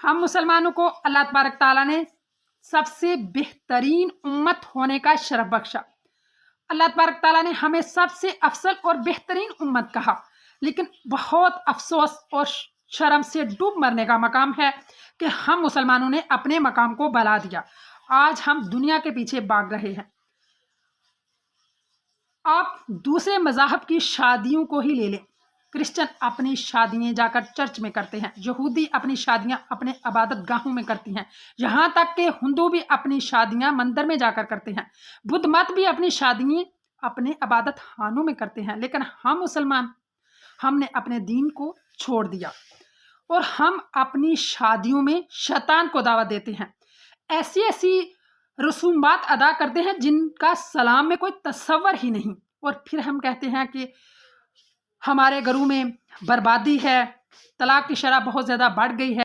हम मुसलमानों को अल्लाह तबारक ताला ने सबसे बेहतरीन उम्मत होने का शरफ बख्शा। अल्लाह तबारक ताला ने हमें सबसे अफसल और बेहतरीन उम्मत कहा, लेकिन बहुत अफसोस और शर्म से डूब मरने का मकाम है कि हम मुसलमानों ने अपने मकाम को भुला दिया। आज हम दुनिया के पीछे भाग रहे हैं। आप दूसरे मज़ाहब की शादियों को ही ले लें। क्रिश्चियन अपनी शादियाँ जाकर चर्च में करते हैं, यहूदी अपनी शादियाँ अपने इबादत गाहों में करती हैं, यहाँ तक कि हिंदू भी अपनी शादियाँ मंदिर में जाकर करते हैं, बुद्ध मत भी अपनी शादियाँ अपने इबादत खानों में करते हैं। लेकिन हम मुसलमान, हमने अपने दीन को छोड़ दिया और हम अपनी शादियों में शैतान को दावत देते हैं, ऐसी ऐसी रसूमात अदा करते हैं जिनका सलाम में कोई तसव्वुर ही नहीं। और फिर हम कहते हैं कि हमारे घरों में बर्बादी है, तलाक की शरह बहुत ज़्यादा बढ़ गई है।